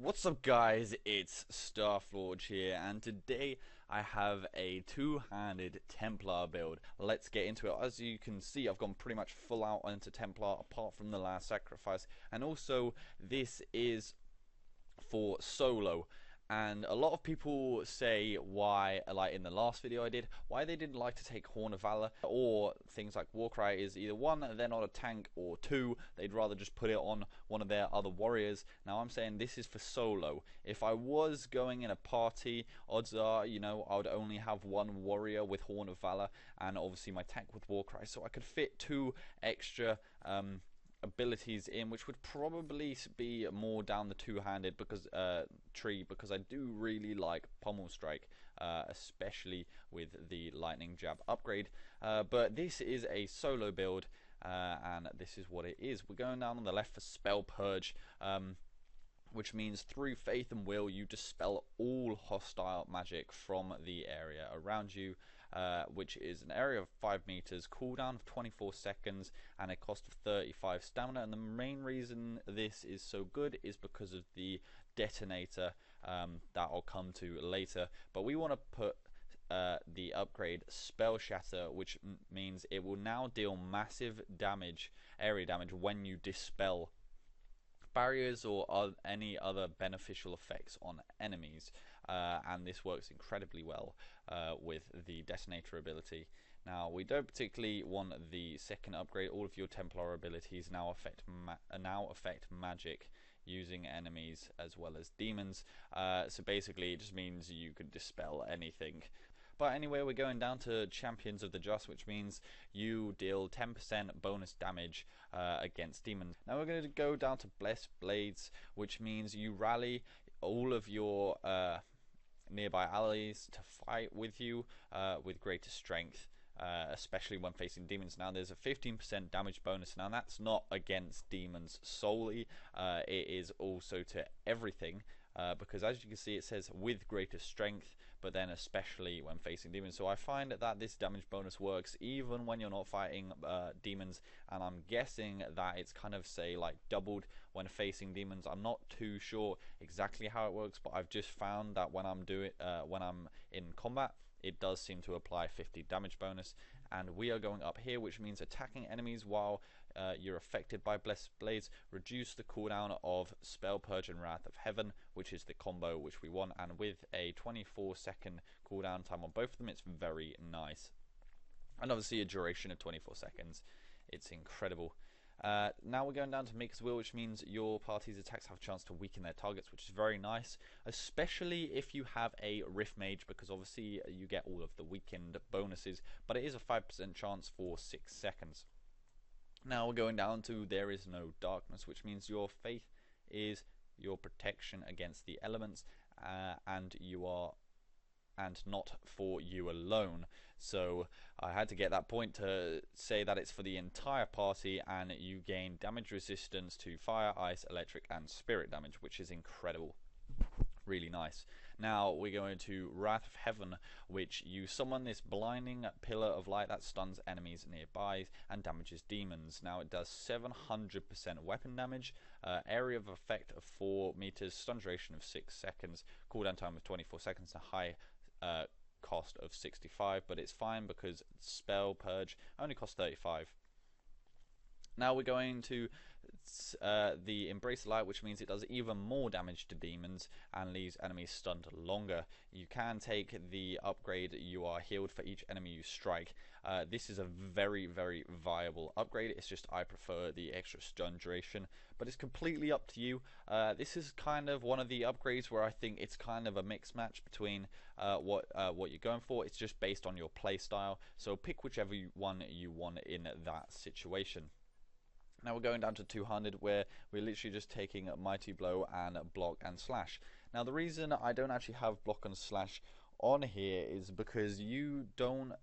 What's up guys, it's StarFlorge here, and today I have a two-handed Templar build. Let's get into it. As you can see, I've gone pretty much full out into Templar apart from the last sacrifice, and also this is for solo. And a lot of people say why, like in the last video I did, why they didn't like to take Horn of Valor or things like Warcry is either one, they're not a tank, or two, they'd rather just put it on one of their other warriors. Now I'm saying this is for solo. If I was going in a party, odds are, I would only have one warrior with Horn of Valor and obviously my tank with Warcry, so I could fit two extra abilities in, which would probably be more down the two-handed tree, because I do really like Pommel Strike, especially with the Lightning Jab upgrade. But this is a solo build, and this is what it is. We're going down on the left for Spell Purge, which means through faith and will you dispel all hostile magic from the area around you, which is an area of 5 meters, cooldown of 24 seconds, and a cost of 35 stamina. And the main reason this is so good is because of the detonator that I'll come to later. But we want to put the upgrade Spell Shatter, which means it will now deal massive damage, area damage, when you dispel barriers or any other beneficial effects on enemies, and this works incredibly well with the detonator ability. Now we don't particularly want the second upgrade. All of your Templar abilities now affect magic using enemies as well as demons, so basically it just means you could dispel anything. But anyway, we're going down to Champions of the Just, which means you deal 10% bonus damage against demons. Now we're going to go down to Blessed Blades, which means you rally all of your nearby allies to fight with you with greater strength, especially when facing demons. Now there's a 15% damage bonus. Now that's not against demons solely, it is also to everything. Because as you can see, it says with greater strength, but then especially when facing demons. So I find that this damage bonus works even when you're not fighting demons, and I'm guessing that it's kind of, say, like doubled when facing demons. I'm not too sure exactly how it works, but I've just found that when I'm in combat, it does seem to apply 50 damage bonus. And we are going up here, which means attacking enemies while you're affected by Blessed Blades reduce the cooldown of Spell Purge and Wrath of Heaven, which is the combo which we want, and with a 24-second cooldown time on both of them, it's very nice. And obviously a duration of 24 seconds. It's incredible. Now we're going down to Maker's Will, which means your party's attacks have a chance to weaken their targets, which is very nice, especially if you have a Rift Mage, because obviously you get all of the weakened bonuses, but it is a 5% chance for 6 seconds. Now we're going down to There Is No Darkness, which means your faith is your protection against the elements, and not for you alone. So I had to get that point to say that it's for the entire party, and you gain damage resistance to fire, ice, electric, and spirit damage, which is incredible. Really nice. Now we're going to Wrath of Heaven, which you summon this blinding pillar of light that stuns enemies nearby and damages demons. Now it does 700% weapon damage, area of effect of 4 meters, stun duration of 6 seconds, cooldown time of 24 seconds, a high cost of 65, but it's fine because Spell Purge only costs 35. Now we're going to the Embrace Light, which means it does even more damage to demons and leaves enemies stunned longer. You can take the upgrade You Are Healed for each enemy you strike. This is a very, very viable upgrade. It's just I prefer the extra stun duration, but it's completely up to you. This is kind of one of the upgrades where I think it's kind of a mixed match between what you're going for. It's just based on your play style, so pick whichever one you want in that situation. Now we're going down to two-handed, where we're literally just taking Mighty Blow and Block and Slash. Now the reason I don't actually have Block and Slash on here is because you don't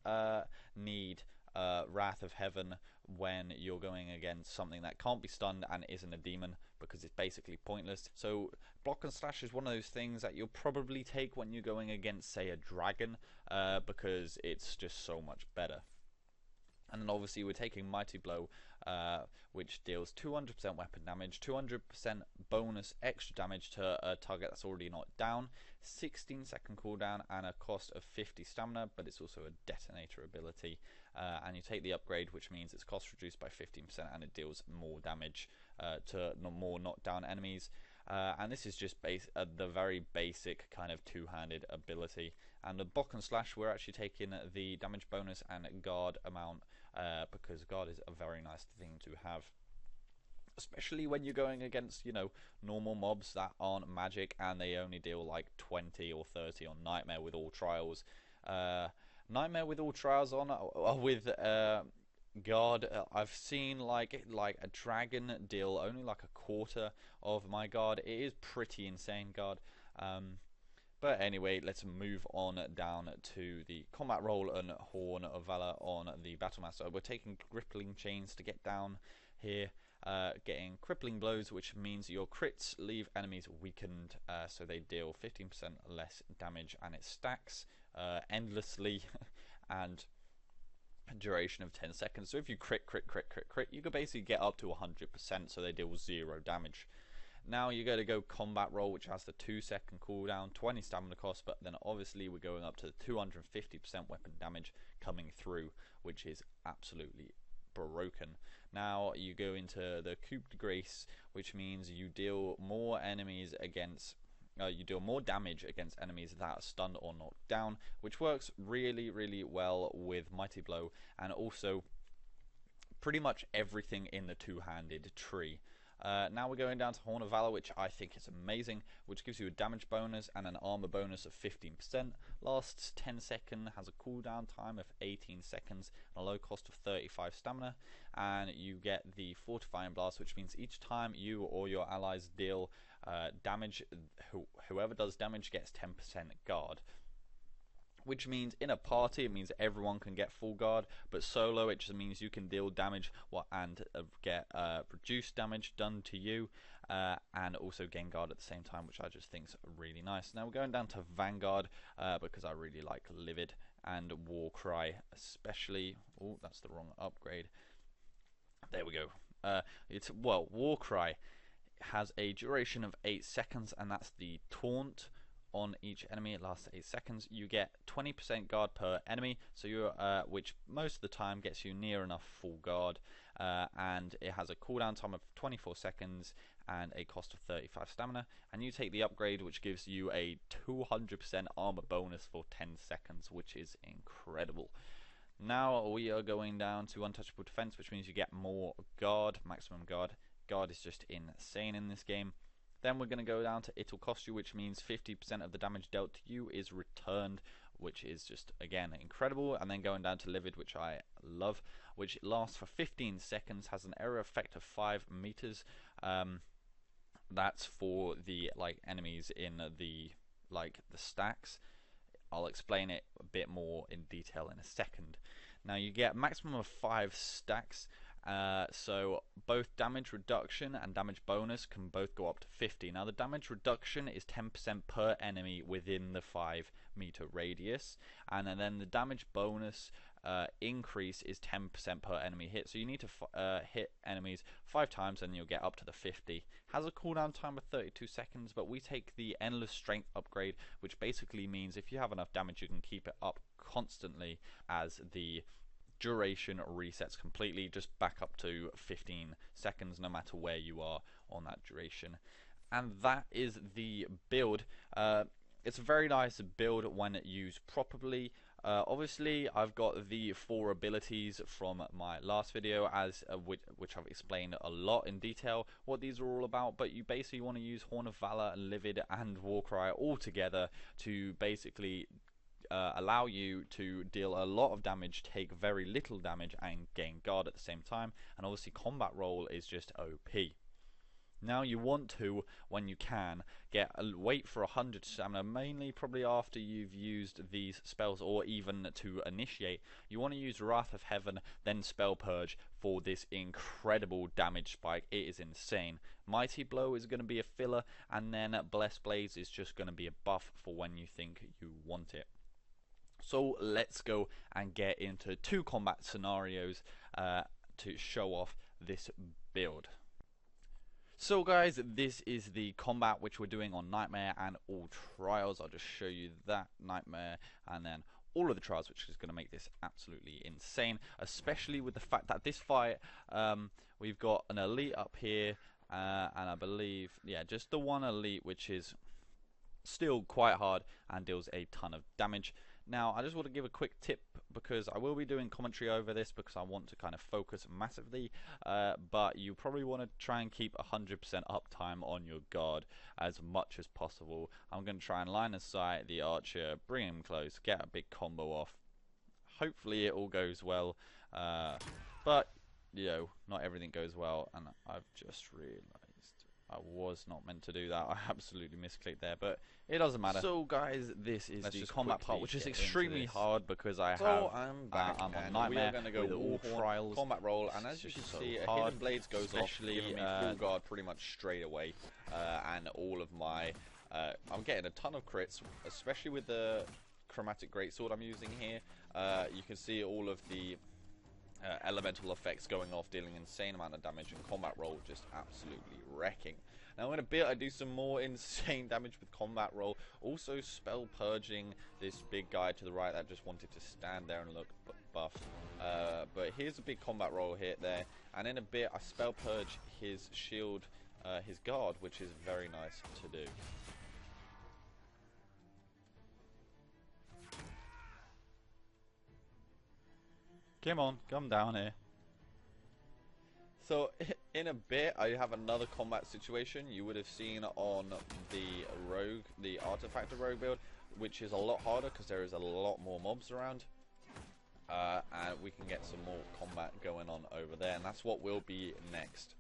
need Wrath of Heaven when you're going against something that can't be stunned and isn't a demon, because it's basically pointless. So Block and Slash is one of those things that you'll probably take when you're going against, say, a dragon, because it's just so much better. And then obviously we're taking Mighty Blow, which deals 200% weapon damage, 200% bonus extra damage to a target that's already knocked down, 16-second cooldown, and a cost of 50 stamina, but it's also a detonator ability. And you take the upgrade, which means its cost reduced by 15%, and it deals more damage to more knockdown enemies. And this is just the very basic kind of two-handed ability. And the Bock and Slash, we're actually taking the damage bonus and guard amount, because guard is a very nice thing to have, especially when you're going against, you know, normal mobs that aren't magic and they only deal like 20 or 30 on Nightmare with all trials. Nightmare with all trials on with guard, I've seen like a dragon deal only like a quarter of my guard. It is pretty insane, guard. But anyway, let's move on down to the combat role and Horn of Valor on the Battlemaster. We're taking Crippling Chains to get down here, getting Crippling Blows, which means your crits leave enemies weakened, so they deal 15% less damage, and it stacks endlessly, and a duration of 10 seconds. So if you crit, you could basically get up to 100%, so they deal 0 damage. Now you're going to go combat roll, which has the 2-second cooldown, 20 stamina cost, but then obviously we're going up to 250% weapon damage coming through, which is absolutely broken. Now you go into the Coup de Grace, which means you deal more enemies against you deal more damage against enemies that are stunned or knocked down, which works really, really well with Mighty Blow, and also pretty much everything in the two-handed tree. Now we're going down to Horn of Valor, which I think is amazing, which gives you a damage bonus and an armor bonus of 15%, lasts 10 seconds, has a cooldown time of 18 seconds, and a low cost of 35 stamina, and you get the Fortifying Blast, which means each time you or your allies deal damage, whoever does damage gets 10% guard. Which means in a party it means everyone can get full guard, but solo it just means you can deal damage and get reduced damage done to you, and also gain guard at the same time, which I just think is really nice. Now we're going down to Vanguard, because I really like Livid and Warcry especially. Oh, that's the wrong upgrade. There we go. Warcry has a duration of 8 seconds, and that's the taunt on each enemy. It lasts 8 seconds. You get 20% guard per enemy, so you which most of the time gets you near enough full guard, and it has a cooldown time of 24 seconds and a cost of 35 stamina, and you take the upgrade, which gives you a 200% armor bonus for 10 seconds, which is incredible. Now we are going down to Untouchable Defense, which means you get more guard, maximum guard. Guard is just insane in this game. Then we're going to go down to It'll Cost You, which means 50% of the damage dealt to you is returned, which is just, again, incredible. And then going down to Livid, which I love, which lasts for 15 seconds, has an area effect of 5 meters. That's for the enemies in the stacks. I'll explain it a bit more in detail in a second. Now you get maximum of 5 stacks. So both damage reduction and damage bonus can both go up to 50. Now the damage reduction is 10% per enemy within the 5-meter radius, and then the damage bonus increase is 10% per enemy hit. So you need to hit enemies 5 times and you'll get up to the 50. Has a cooldown time of 32 seconds, but we take the Endless Strength upgrade, which basically means if you have enough damage you can keep it up constantly as the duration resets completely, just back up to 15 seconds no matter where you are on that duration. And that is the build. It's a very nice build when used properly. Obviously I've got the 4 abilities from my last video, which I've explained a lot in detail what these are all about, but you basically want to use Horn of Valor, Livid and Warcry all together to basically allow you to deal a lot of damage, take very little damage, and gain guard at the same time. And obviously combat roll is just OP. Now you want to, when you can, wait for 100 stamina, mainly probably after you've used these spells, or even to initiate. You want to use Wrath of Heaven, then Spell Purge for this incredible damage spike. It is insane. Mighty Blow is going to be a filler, and then Blessed Blaze is just going to be a buff for when you think you want it. So let's go and get into 2 combat scenarios to show off this build. So guys, this is the combat which we're doing on Nightmare and all trials. I'll just show you that Nightmare and then all of the trials, which is going to make this absolutely insane, especially with the fact that this fight, we've got an elite up here, and I believe, yeah, just the one elite, which is still quite hard and deals a ton of damage. Now, I just want to give a quick tip, because I will be doing commentary over this because I want to kind of focus massively, but you probably want to try and keep 100% uptime on your guard as much as possible. I'm going to try and line of sight the archer, bring him close, get a big combo off. Hopefully it all goes well, but, you know, not everything goes well, and I've just realised I was not meant to do that. I absolutely misclicked there, but it doesn't matter. So guys, this is the combat part, which is extremely hard because I have I'm back I'm on and Nightmare. we are going to go with all trials. combat roll, and as you can see, a Hidden Blades goes off, giving me full guard pretty much straight away, and all of my I'm getting a ton of crits, especially with the Chromatic Greatsword I'm using here. You can see all of the elemental effects going off, dealing insane amount of damage, and combat roll just absolutely wrecking. Now in a bit I do some more insane damage with combat roll, also spell purging this big guy to the right that just wanted to stand there and look buff. But here's a big combat roll hit there, and in a bit I spell purge his shield, his guard, which is very nice to do. Come on, come down here. So in a bit I have another combat situation you would have seen on the rogue, the artifact rogue build, which is a lot harder because there is a lot more mobs around, and we can get some more combat going on over there, and that's what will be next.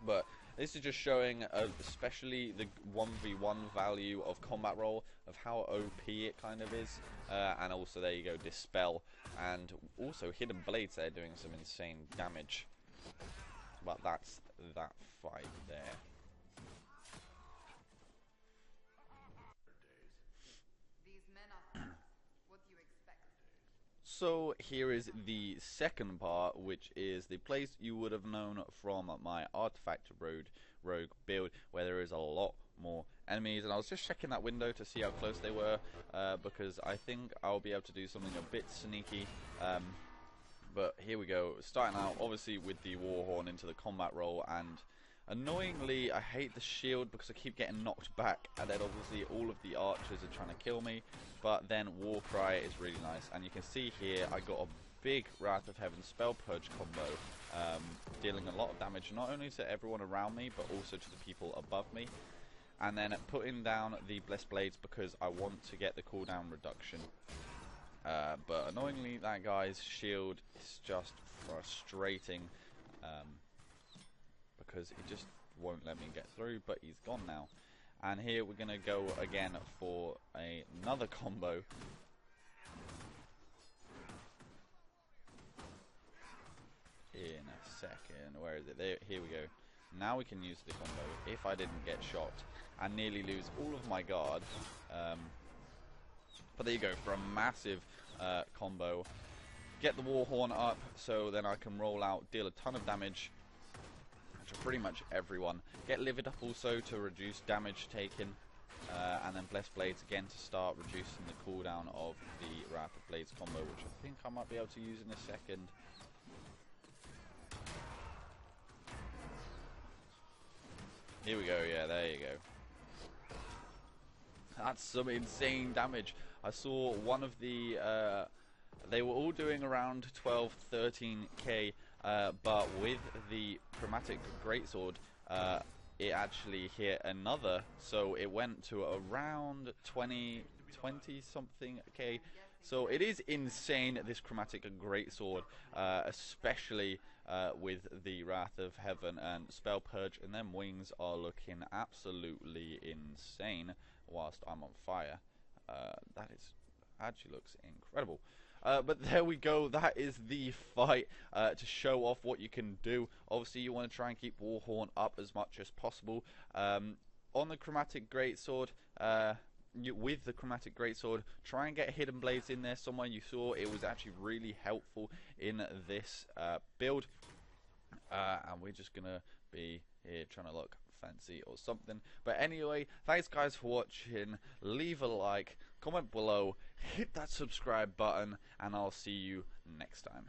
But this is just showing especially the 1v1 value of combat roll, of how OP it kind of is, and also there you go, Dispel, and also Hidden Blades there doing some insane damage. But that's that fight there. So here is the second part, which is the place you would have known from my artifact rogue build, where there is a lot more enemies, and I was just checking that window to see how close they were, because I think I'll be able to do something a bit sneaky. But here we go, starting out obviously with the Warhorn into the combat roll, and annoyingly I hate the shield because I keep getting knocked back, and then obviously all of the archers are trying to kill me, but then Warcry is really nice, and you can see here I got a big Wrath of Heaven spell purge combo, dealing a lot of damage not only to everyone around me but also to the people above me, and then putting down the Blessed Blades because I want to get the cooldown reduction. But annoyingly that guy's shield is just frustrating, because he just won't let me get through, but he's gone now. And here we're going to go again for another combo. In a second, where is it? There, here we go. Now we can use the combo if I didn't get shot and nearly lose all of my guard. But there you go, for a massive combo. Get the Warhorn up so then I can roll out, deal a ton of damage to pretty much everyone. Get Livid up also to reduce damage taken, and then Blessed Blades again to start reducing the cooldown of the Wrath of Blades combo, which I think I might be able to use in a second. Here we go, yeah, there you go. That's some insane damage. I saw one of the, they were all doing around 12, 13k, but with the Chromatic Greatsword, it actually hit another, so it went to around 20 something k. So it is insane, this Chromatic Greatsword, especially with the Wrath of Heaven and Spell Purge, and them wings are looking absolutely insane whilst I'm on fire. That is actually looks incredible. But there we go, that is the fight, to show off what you can do. Obviously you want to try and keep Warhorn up as much as possible. On the Chromatic Greatsword, with the chromatic greatsword, try and get hidden blades in there somewhere. You saw it was actually really helpful in this build, and we're just gonna be here trying to look fancy or something. But anyway, thanks guys for watching. Leave a like, comment below, hit that subscribe button, and I'll see you next time.